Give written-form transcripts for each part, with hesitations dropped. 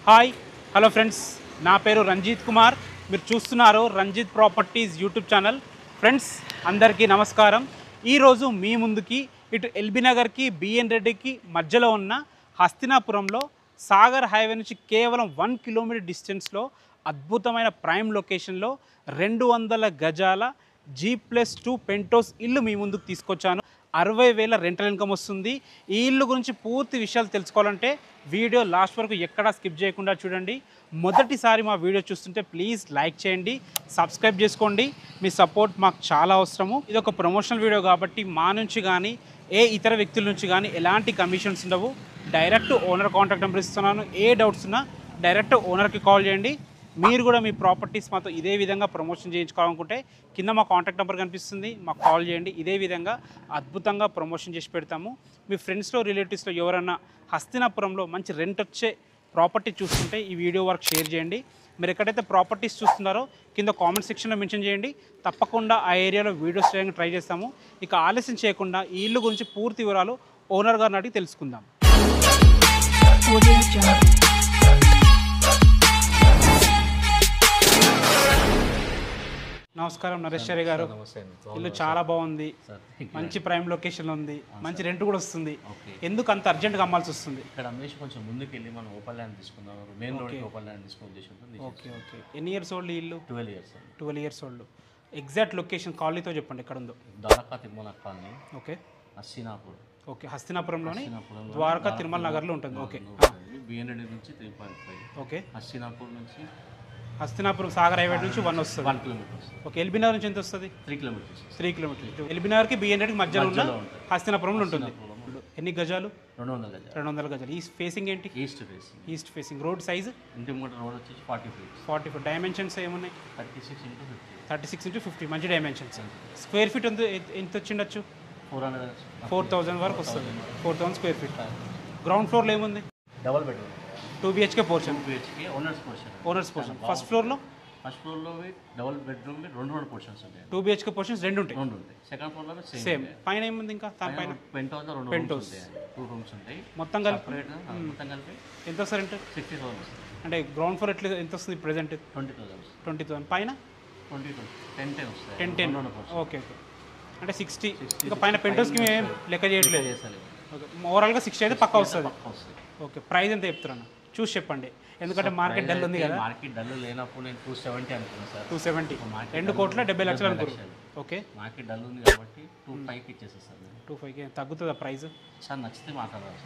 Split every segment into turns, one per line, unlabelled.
Hi hello friends, నా పేరు రంజిత్ కుమార్. మీరు చూస్తున్నారు Ranjith properties YouTube channel. Friends అందరికీ నమస్కారం. ఈరోజు మీ ముందుకి ఇటు ఎల్బీ నగర్కి బిఎన్ రెడ్డికి మధ్యలో ఉన్న హస్తినాపురంలో సాగర్ హైవే నుంచి కేవలం 1 కిలోమీటర్ డిస్టెన్స్లో అద్భుతమైన ప్రైమ్ లొకేషన్లో 200 గజాల G+2 పెంటోస్ ఇల్లు మీ ముందుకు తీసుకొచ్చాను. 60,000 రెంటల్ ఇన్కమ్ వస్తుంది. ఈ ఇల్లు గురించి పూర్తి విషయాలు తెలుసుకోవాలంటే వీడియో లాస్ట్ వరకు ఎక్కడా స్కిప్ చేయకుండా చూడండి. మొదటిసారి మా వీడియో చూస్తుంటే ప్లీజ్ లైక్ చేయండి, సబ్స్క్రైబ్ చేసుకోండి. మీ సపోర్ట్ మాకు చాలా అవసరము. ఇది ఒక ప్రమోషనల్ వీడియో కాబట్టి మా నుంచి కానీ ఏ ఇతర వ్యక్తుల నుంచి కానీ ఎలాంటి కమిషన్స్ ఉండవు. డైరెక్ట్ ఓనర్ కాంటాక్ట్ నెంబర్ ఇస్తున్నాను. ఏ డౌట్స్ ఉన్నా డైరెక్ట్ ఓనర్కి కాల్ చేయండి. మీరు కూడా మీ ప్రాపర్టీస్ మాతో ఇదే విధంగా ప్రమోషన్ చేయించుకోవాలనుకుంటే కింద మా కాంటాక్ట్ నెంబర్ కనిపిస్తుంది, మాకు కాల్ చేయండి. ఇదే విధంగా అద్భుతంగా ప్రమోషన్ చేసి పెడతాము. మీ ఫ్రెండ్స్లో రిలేటివ్స్లో ఎవరైనా హస్తినాపురంలో మంచి రెంట్ వచ్చే ప్రాపర్టీ చూస్తుంటే ఈ వీడియో వరకు షేర్ చేయండి. మీరు ఎక్కడైతే ప్రాపర్టీస్ చూస్తున్నారో కింద కామెంట్ సెక్షన్లో మెన్షన్ చేయండి. తప్పకుండా ఆ ఏరియాలో వీడియోస్ చేయడానికి ట్రై చేస్తాము. ఇక ఆలస్యం చేయకుండా ఈ ఇల్లు గురించి పూర్తి వివరాలు ఓనర్ గారిని అడిగి తెలుసుకుందాం. నమస్కారం నరేశ్వరి గారు. ఇల్లు చాలా బాగుంది, మంచి ప్రైమ్ లొకేషన్ ఉంది, మంచి రెంట్ కూడా వస్తుంది. ఎందుకు అంత అర్జెంట్గా అమ్మాల్సి వస్తుంది?
ఇక్కడ అమ్మేసి కొంచెం ముందుకు వెళ్ళి మనం ఓపెన్ ల్యాండ్ తీసుకుందాం, మెయిన్ రోడ్ ఓపెన్ ల్యాండ్ తీసుకునే ఉద్దేశంతో.
Okay okay. ఎన్ని ఇయర్స్ ఓల్డ్ ఇల్లు?
12 years.
12 years old. Exact location కాలనీతో చెప్పండి, ఎక్కడ ఉందో?
Dwaraka Tirumala colony.
Okay.
Hastinapuram.
Okay, హస్తినాపురంలోని ద్వారకా తిరుమల నగర్లో ఉంటుంది. ఓకే.
బిఎన్ రెడ్డి నుంచి 3.5.
ఓకే.
హస్తినాపురం నుంచి
హస్తినాపురం సాగర్ హైవే నుంచి 1 వస్తుంది.
1 కిలోమీటర్స్.
ఓకే. ఎల్బీ నగర్ నుంచి ఎంత వస్తుంది?
3 కిలోమీటర్స్.
3 కిలోమీటర్స్. ఎల్బీ నగర్కి బిఎన్ రెడ్డికి మధ్యలో ఉన్న హస్తినాపురంలో ఉంటుంది. ఎన్ని గజాలు?
200 గజాలు.
200 గజాలు. ఈ ఫేసింగ్ ఏంటి?
East facing.
East facing. Road size?
ఇంటి ముందు రోడ్ వచ్చేసి 40 feet.
40 ఫీట్. డైమెన్షన్స్ ఏమున్నాయి?
36 into 50.
36 into 50. మంచి డైమెన్షన్స్. స్క్వేర్ ఫీట్ ఎంత వచ్చిండొచ్చు?
400
వరకు వస్తుంది. 4,000 స్క్వేర్ ఫీట్. గ్రౌండ్ ఫ్లోర్లో ఏముంది?
Double bedroom.
2 BHK portion.
2 BHK owners portion.
Owners portion. First ఫ్లోర్లో
డబుల్ బెడ్రూమ్ 2 పోర్షన్స్ ఉంటాయి.
2 BHK పోర్షన్స్ 2 ఉంటాయి.
సెకండ్ ఫ్లోర్ లో
సేమ్. పైన ఏముంది ఇంకా? దాని పైన
పెంట్ హౌస్ 2 రూమ్స్ ఉంటాయి.
మొత్తం కలిపి ఎంత వస్తుంది రెంట్?
60,000.
అంటే గ్రౌండ్ ఫ్లోర్ ఎట్లా ఎంత వస్తుంది ప్రెసెంట్?
20,000.
పైన
10
10. Okay okay. అంటే 60. ఇంకా పైన పెంటోస్కి మేము లెక్క చేయట్లేదు. ఓకే. ఓవరాల్గా 60 అయితే పక్కా వస్తుంది. ఓకే. ప్రైస్ ఎంత చెప్తున్నాను చూసి చెప్పండి, ఎందుకంటే మార్కెట్ డల్ ఉంది కదా.
మార్కెట్ డల్ లేనప్పుడు నేను 270 అనుకున్నాను సార్.
270. 2,70,00,000 అనుకున్నాను. ఓకే.
మార్కెట్ డల్ ఉంది కాబట్టి 2.5కి ఇచ్చేసేస్తాను.
2.5కి తగ్గుతుందా ప్రైస్?
సార్ నచ్చితే మాట్లాడాలి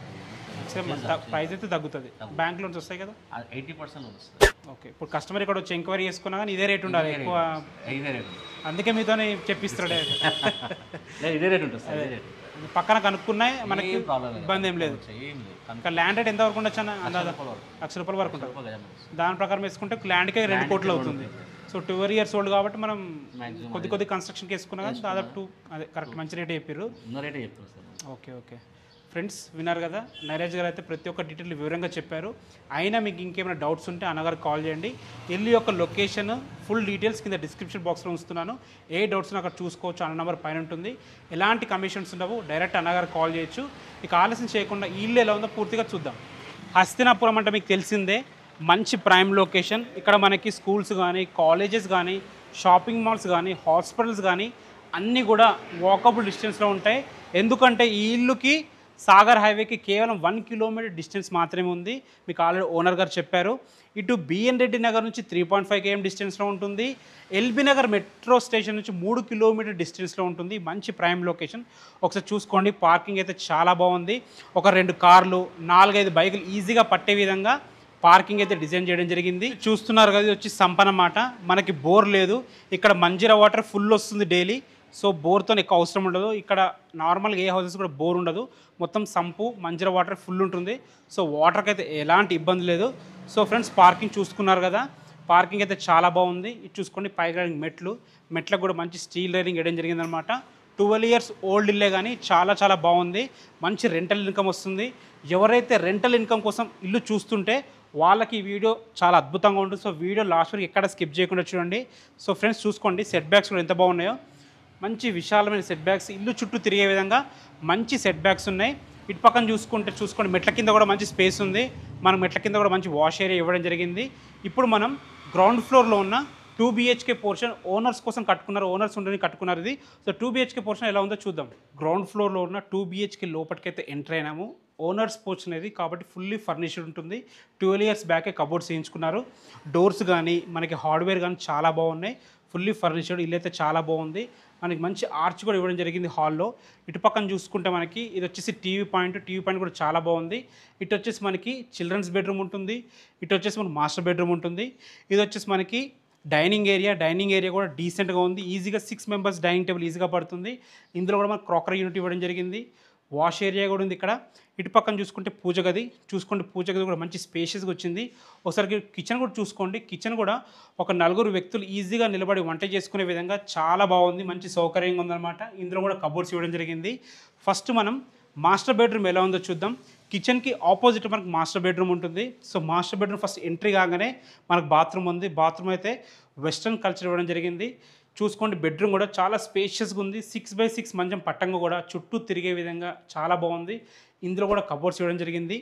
సార్.
ప్రైస్ అయితే తగ్గుతుంది. బ్యాంక్ లోన్స్ వస్తాయి కదా,
80% వస్తుంది.
ఓకే. ఇప్పుడు కస్టమర్ ఇక్కడ వచ్చి ఎంక్వైరీ చేసుకున్నా కానీ ఇదే రేట్ ఉండాలి ఎక్కువ.
ఇదే రేట్.
అందుకే మీతోనే చెప్పిస్తాడు.
ఇదే రేట్ ఉంటుంది సార్.
పక్కన కనుక్కున్నాయి, మనకి ఇబ్బంది ఏం లేదు. ఇంకా ల్యాండ్ రేట్ ఎంత వరకు ఉండొచ్చు అన్న? అందాజా ₹1,00,000 వరకు ఉంటుంది. దాని ప్రకారం వేసుకుంటే ల్యాండ్కే 2 కోట్లు అవుతుంది. సో 12 ఇయర్స్ ఓల్డ్ కాబట్టి మనం కొద్ది కన్స్ట్రక్షన్కి వేసుకున్నా కానీ దాదాపు అదే కరెక్ట్ మంచి రేట్ చెప్పారు. Okay okay. ఫ్రెండ్స్ విన్నారు కదా, నరేష్ గారు అయితే ప్రతి ఒక్క డీటెయిల్ వివరంగా చెప్పారు. అయినా మీకు ఇంకేమైనా డౌట్స్ ఉంటే అన్నగారికి కాల్ చేయండి. ఇల్లు యొక్క లొకేషన్ ఫుల్ డీటెయిల్స్ కింద డిస్క్రిప్షన్ బాక్స్లో ఉంచుతున్నాను. ఏ డౌట్స్ అక్కడ చూసుకోవచ్చు. అన్న నెంబర్ పైన ఉంటుంది. ఎలాంటి కమిషన్స్ ఉండవు. డైరెక్ట్ అన్నగారికి కాల్ చేయొచ్చు. ఇక ఆలస్యం చేయకుండా ఈ ఇల్లు ఎలా ఉందో పూర్తిగా చూద్దాం. హస్తినాపురం అంటే మీకు తెలిసిందే, మంచి ప్రైమ్ లొకేషన్. ఇక్కడ మనకి స్కూల్స్ కానీ, కాలేజెస్ కానీ, షాపింగ్ మాల్స్ కానీ, హాస్పిటల్స్ కానీ అన్నీ కూడా వాకబుల్ డిస్టెన్స్లో ఉంటాయి. ఎందుకంటే ఈ ఇల్లుకి సాగర్ హైవేకి కేవలం 1 కిలోమీటర్ డిస్టెన్స్ మాత్రమే ఉంది. మీకు ఆల్రెడీ ఓనర్ గారు చెప్పారు. ఇటు బిఎన్ రెడ్డి నగర్ నుంచి 3.5 km డిస్టెన్స్లో ఉంటుంది. ఎల్బీ నగర్ మెట్రో స్టేషన్ నుంచి 3 కిలోమీటర్ డిస్టెన్స్లో ఉంటుంది. మంచి ప్రైమ్ లొకేషన్. ఒకసారి చూసుకోండి. పార్కింగ్ అయితే చాలా బాగుంది. ఒక 2 కార్లు 4-5 బైకులు ఈజీగా పట్టే విధంగా పార్కింగ్ అయితే డిజైన్ చేయడం జరిగింది. చూస్తున్నారు కదా, ఇది వచ్చి సంపన్న మాట. మనకి బోర్ లేదు. ఇక్కడ మంజీరా వాటర్ ఫుల్ వస్తుంది డైలీ. సో బోర్తో ఎక్కువ అవసరం ఉండదు. ఇక్కడ నార్మల్గా ఏ హౌసెస్ కూడా బోర్ ఉండదు. మొత్తం సంపు మంజీరా వాటర్ ఫుల్ ఉంటుంది. సో వాటర్కి అయితే ఎలాంటి ఇబ్బంది లేదు. సో ఫ్రెండ్స్ పార్కింగ్ చూసుకున్నారు కదా, పార్కింగ్ అయితే చాలా బాగుంది. ఇది చూసుకోండి. పైగా మెట్లకు కూడా మంచి స్టీల్ రైలింగ్ వేయడం జరిగిందనమాట. 12 ఇయర్స్ ఓల్డ్ ఇల్లే కానీ చాలా బాగుంది. మంచి రెంటల్ ఇన్కమ్ వస్తుంది. ఎవరైతే రెంటల్ ఇన్కమ్ కోసం ఇల్లు చూస్తుంటే వాళ్ళకి ఈ వీడియో చాలా అద్భుతంగా ఉంటుంది. సో వీడియో లాస్ట్ వరకు ఎక్కడ స్కిప్ చేయకుండా చూడండి. సో ఫ్రెండ్స్ చూసుకోండి, సెట్ బ్యాక్స్ కూడా ఎంత బాగున్నాయో. మంచి విశాలమైన సెట్ బ్యాక్స్, ఇల్లు చుట్టూ తిరిగే విధంగా మంచి సెట్ బ్యాక్స్ ఉన్నాయి. ఇటు పక్కన చూసుకోండి మెట్ల కింద కూడా మంచి స్పేస్ ఉంది. మనం మెట్ల కింద కూడా మంచి వాష్ ఏరియా ఇవ్వడం జరిగింది. ఇప్పుడు మనం గ్రౌండ్ ఫ్లోర్లో ఉన్న 2 BHK పోర్షన్ ఓనర్స్ కోసం కట్టుకున్నారు, ఓనర్స్ ఉండని కట్టుకున్నారు ఇది. సో 2 BHK పోర్షన్ ఎలా ఉందో చూద్దాం. గ్రౌండ్ ఫ్లోర్లో ఉన్న 2 BHK లోపలికైతే ఎంటర్ అయినాము. ఓనర్స్ పోర్షన్ ఇది కాబట్టి ఫుల్లీ ఫర్నిష్డ్ ఉంటుంది. 12 years బ్యాకే కబోర్డ్స్ వేయించుకున్నారు. డోర్స్ కానీ మనకి హార్డ్వేర్ కానీ చాలా బాగున్నాయి. ఫుల్లీ ఫర్నిష్డ్ ఇల్లు అయితే చాలా బాగుంది. మనకి మంచి ఆర్చ్ కూడా ఇవ్వడం జరిగింది హాల్లో. ఇటు పక్కన చూసుకుంటే మనకి ఇది వచ్చేసి టీవీ పాయింట్ కూడా చాలా బాగుంది. ఇటు వచ్చేసి మనకి చిల్డ్రన్స్ బెడ్రూమ్ ఉంటుంది. ఇటు వచ్చేసి మనకి మాస్టర్ బెడ్రూమ్ ఉంటుంది. ఇది వచ్చేసి మనకి డైనింగ్ ఏరియా కూడా డీసెంట్గా ఉంది. ఈజీగా 6 members డైనింగ్ టేబుల్ ఈజీగా పడుతుంది. ఇందులో కూడా మనకు క్రాకరీ యూనిట్ ఇవ్వడం జరిగింది. వాష్ ఏరియా కూడా ఉంది ఇక్కడ. ఇటు పక్కన చూసుకుంటే పూజ గది కూడా మంచి స్పేషియస్గా వచ్చింది. ఒకసారి కిచెన్ కూడా చూసుకోండి. కిచెన్ కూడా ఒక 4 వ్యక్తులు ఈజీగా నిలబడి వంట చేసుకునే విధంగా చాలా బాగుంది. మంచి సౌకర్యంగా ఉందన్నమాట. ఇందులో కూడా కబోర్డ్స్ ఇవ్వడం జరిగింది. ఫస్ట్ మనం మాస్టర్ బెడ్రూమ్ ఎలా ఉందో చూద్దాం. కిచెన్కి ఆపోజిట్ మనకు మాస్టర్ బెడ్రూమ్ ఉంటుంది. So master bedroom first entry కాగానే మనకు బాత్రూమ్ ఉంది. బాత్రూమ్ అయితే వెస్ట్రన్ కల్చర్ ఇవ్వడం జరిగింది. చూసుకోండి బెడ్రూమ్ కూడా చాలా స్పేషియస్గా ఉంది. 6x6 మంచం పట్టంగా కూడా చుట్టూ తిరిగే విధంగా చాలా బాగుంది. ఇందులో కూడా కబోర్డ్స్ ఇవ్వడం జరిగింది.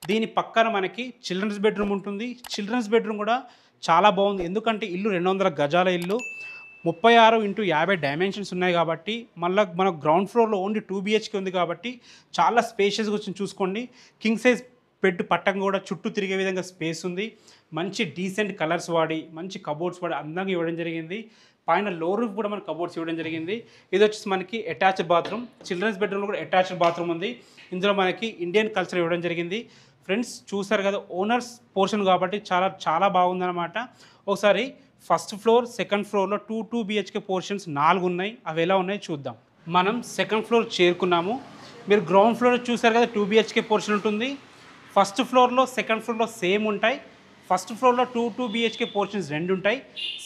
దీని పక్కన మనకి చిల్డ్రన్స్ బెడ్రూమ్ ఉంటుంది. చిల్డ్రన్స్ బెడ్రూమ్ కూడా చాలా బాగుంది. ఎందుకంటే ఇల్లు 200 గజాల ఇల్లు, 36x50 డైమెన్షన్స్ ఉన్నాయి కాబట్టి మళ్ళీ మన గ్రౌండ్ ఫ్లోర్లో ఓన్లీ 2 BHK ఉంది కాబట్టి చాలా స్పేషియస్గా వచ్చింది. చూసుకోండి కింగ్ సైజ్ బెడ్ పట్టంగా కూడా చుట్టూ తిరిగే విధంగా స్పేస్ ఉంది. మంచి డీసెంట్ కలర్స్ వాడి మంచి కబోర్డ్స్ వాడి అందంగా ఇవ్వడం జరిగింది. పైన లో రూఫ్ కూడా మనకి కబోర్డ్స్ ఇవ్వడం జరిగింది. ఇది వచ్చేసి మనకి అటాచ్డ్ బాత్రూమ్. చిల్డ్రన్స్ బెడ్రూమ్లో కూడా అటాచ్డ్ బాత్రూమ్ ఉంది. ఇందులో మనకి ఇండియన్ కల్చర్ ఇవ్వడం జరిగింది. ఫ్రెండ్స్ చూసారు కదా ఓనర్స్ పోర్షన్ కాబట్టి చాలా చాలా బాగుందన్నమాట. ఒకసారి ఫస్ట్ ఫ్లోర్ సెకండ్ ఫ్లోర్లో 2 BHK పోర్షన్స్ 4 ఉన్నాయి. అవి ఎలా ఉన్నాయి చూద్దాం. మనం సెకండ్ ఫ్లోర్ చేరుకున్నాము. మీరు గ్రౌండ్ ఫ్లోర్ చూసారు కదా 2 BHK పోర్షన్ ఉంటుంది. ఫస్ట్ ఫ్లోర్లో సెకండ్ ఫ్లోర్లో సేమ్ ఉంటాయి. ఫస్ట్ ఫ్లోర్లో 2 BHK పోర్షన్స్ 2 ఉంటాయి.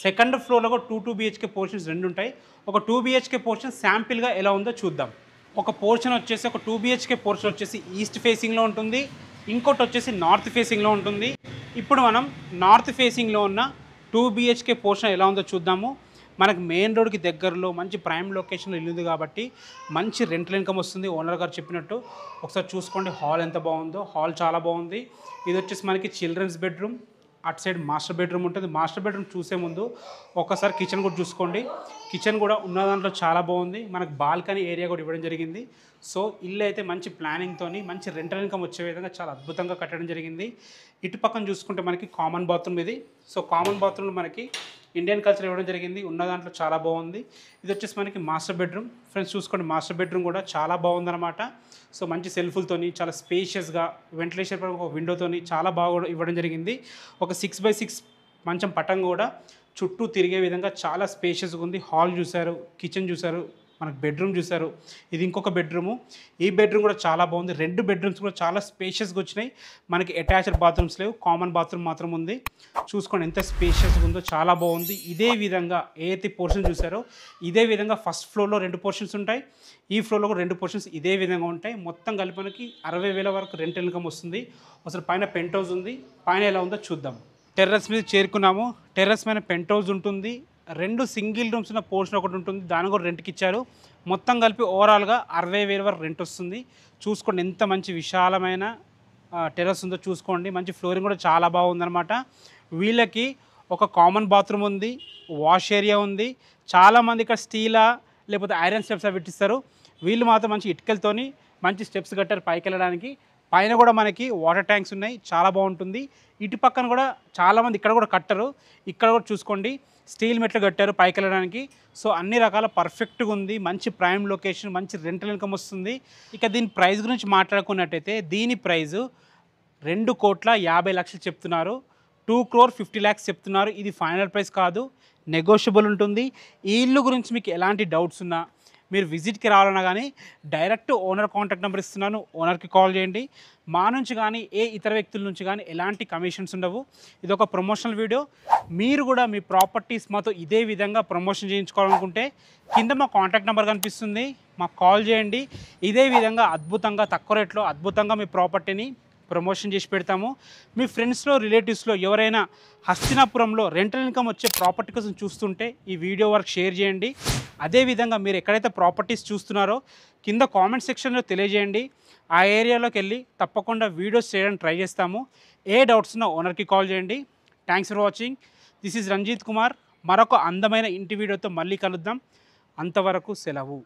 సెకండ్ ఫ్లోర్లో కూడా 2 BHK పోర్షన్స్ 2 ఉంటాయి. ఒక 2 BHK పోర్షన్ శాంపిల్గా ఎలా ఉందో చూద్దాం. ఒక పోర్షన్ వచ్చేసి ఒక 2 BHK పోర్షన్ వచ్చేసి ఈస్ట్ ఫేసింగ్లో ఉంటుంది. ఇంకోటి వచ్చేసి నార్త్ ఫేసింగ్లో ఉంటుంది. ఇప్పుడు మనం నార్త్ ఫేసింగ్లో ఉన్న 2 BHK పోర్షన్ ఎలా ఉందో చూద్దాము. మనకు మెయిన్ రోడ్కి దగ్గరలో మంచి ప్రైమ్ లొకేషన్లో ఇల్లు ఉంది కాబట్టి మంచి రెంటల్ ఇన్కమ్ వస్తుంది. ఓనర్ గారు చెప్పినట్టు ఒకసారి చూసుకోండి. హాల్ ఎంత బాగుందో, హాల్ చాలా బాగుంది. ఇది వచ్చేసి మనకి చిల్డ్రన్స్ బెడ్రూమ్, అటు సైడ్ మాస్టర్ బెడ్రూమ్ ఉంటుంది. మాస్టర్ బెడ్రూమ్ చూసే ముందు ఒకసారి కిచెన్ కూడా చూసుకోండి. కిచెన్ కూడా ఉన్న దాంట్లో చాలా బాగుంది. మనకు బాల్కనీ ఏరియా కూడా ఇవ్వడం జరిగింది. సో ఇల్లు అయితే మంచి ప్లానింగ్తో మంచి రెంటల్ ఇన్కమ్ వచ్చే విధంగా చాలా అద్భుతంగా కట్టడం జరిగింది. ఇటు పక్కన చూసుకుంటే మనకి కామన్ బాత్రూమ్ ఇది. సో కామన్ బాత్రూమ్లో మనకి ఇండియన్ కల్చర్ ఇవ్వడం జరిగింది. ఉన్న దాంట్లో చాలా బాగుంది. ఇది వచ్చేసి మనకి మాస్టర్ బెడ్రూమ్. ఫ్రెండ్స్ చూసుకోండి మాస్టర్ బెడ్రూమ్ కూడా చాలా బాగుందన్నమాట. సో మంచి సెల్ఫులతోని చాలా స్పేషియస్గా వెంటిలేషన్ పరంగా ఒక విండోతోని చాలా బాగా ఇవ్వడం జరిగింది. ఒక 6x6 మంచం పట్టం కూడా చుట్టూ తిరిగే విధంగా చాలా స్పేషియస్గా ఉంది. హాల్ చూశారు, కిచెన్ చూశారు, మనకు బెడ్రూమ్ చూశారు. ఇది ఇంకొక బెడ్రూము. ఈ బెడ్రూమ్ కూడా చాలా బాగుంది. 2 బెడ్రూమ్స్ కూడా చాలా స్పేషియస్గా వచ్చినాయి. మనకి అటాచ్డ్ బాత్రూమ్స్ లేవు, కామన్ బాత్రూమ్ మాత్రం ఉంది. చూసుకోండి ఎంత స్పేషియస్గా ఉందో, చాలా బాగుంది. ఇదే విధంగా ఏదైతే పోర్షన్ చూసారో ఇదే విధంగా ఫస్ట్ ఫ్లోర్లో 2 పోర్షన్స్ ఉంటాయి. ఈ ఫ్లోర్లో కూడా 2 పోర్షన్స్ ఇదే విధంగా ఉంటాయి. మొత్తం కలిపి మనకి 60,000 వరకు రెంట్ ఇన్కమ్ వస్తుంది. అసలు పైన పెంట్ హౌస్ ఉంది. పైన ఎలా ఉందో చూద్దాం. టెర్రస్ మీద చేరుకున్నాము. టెర్రస్ పైన పెంట్ హౌస్ ఉంటుంది. 2 సింగిల్ రూమ్స్ ఉన్న పోర్షన్ ఒకటి ఉంటుంది. దాన్ని కూడా రెంట్కి ఇచ్చారు. మొత్తం కలిపి ఓవరాల్గా 60,000 వరకు రెంట్ వస్తుంది. చూసుకోండి ఎంత మంచి విశాలమైన టెర్రస్ ఉందో చూసుకోండి. మంచి ఫ్లోరింగ్ కూడా చాలా బాగుందన్నమాట. వీళ్ళకి ఒక కామన్ బాత్రూమ్ ఉంది, వాష్ ఏరియా ఉంది. చాలామంది ఇక్కడ స్టీలా లేకపోతే ఐరన్ స్టెప్స్ అవి పెట్టిస్తారు. వీళ్ళు మాత్రం మంచి ఇటుకలతోని మంచి స్టెప్స్ కట్టారు పైకి వెళ్ళడానికి. పైన కూడా మనకి వాటర్ ట్యాంక్స్ ఉన్నాయి, చాలా బాగుంటుంది. ఇటు పక్కన కూడా చాలామంది ఇక్కడ కూడా కట్టరు. ఇక్కడ కూడా చూసుకోండి స్టీల్ మెట్లు కట్టారు పైకి వెళ్ళడానికి. సో అన్ని రకాల పర్ఫెక్ట్గా ఉంది. మంచి ప్రైమ్ లొకేషన్, మంచి రెంటల్ ఇన్కమ్ వస్తుంది. ఇక దీని ప్రైస్ గురించి మాట్లాడుకున్నట్టయితే దీని ప్రైజు 2,50,00,000 చెప్తున్నారు. 2,50,00,000 చెప్తున్నారు. ఇది ఫైనల్ ప్రైస్ కాదు, నెగోషియబుల్ ఉంటుంది. ఈ ఇల్లు గురించి మీకు ఎలాంటి డౌట్స్ ఉన్నా మీరు విజిట్కి రావాలన్నా కానీ డైరెక్ట్ ఓనర్ కాంటాక్ట్ నెంబర్ ఇస్తున్నాను, ఓనర్కి కాల్ చేయండి. మా నుంచి కానీ ఏ ఇతర వ్యక్తుల నుంచి కానీ ఎలాంటి కమిషన్స్ ఉండవు. ఇది ఒక ప్రమోషనల్ వీడియో. మీరు కూడా మీ ప్రాపర్టీస్ మాతో ఇదే విధంగా ప్రమోషన్ చేయించుకోవాలనుకుంటే కింద మా కాంటాక్ట్ నెంబర్ కనిపిస్తుంది, మాకు కాల్ చేయండి. ఇదే విధంగా అద్భుతంగా తక్కువ రేట్లో అద్భుతంగా మీ ప్రాపర్టీని ప్రమోషన్ చేసి పెడతాము. మీ ఫ్రెండ్స్లో రిలేటివ్స్లో ఎవరైనా హస్తినాపురంలో రెంటల్ ఇన్కమ్ వచ్చే ప్రాపర్టీ కోసం చూస్తుంటే ఈ వీడియో వరకు షేర్ చేయండి. అదేవిధంగా మీరు ఎక్కడైతే ప్రాపర్టీస్ చూస్తున్నారో కింద కామెంట్ సెక్షన్లో తెలియజేయండి. ఆ ఏరియాలోకి వెళ్ళి తప్పకుండా వీడియోస్ చేయడానికి ట్రై చేస్తాము. ఏ డౌట్స్ ఉన్నా ఓనర్కి కాల్ చేయండి. Thanks for watching. This is Ranjith Kumar. మరొక అందమైన ఇంటి వీడియోతో మళ్ళీ కలుద్దాం. అంతవరకు సెలవు.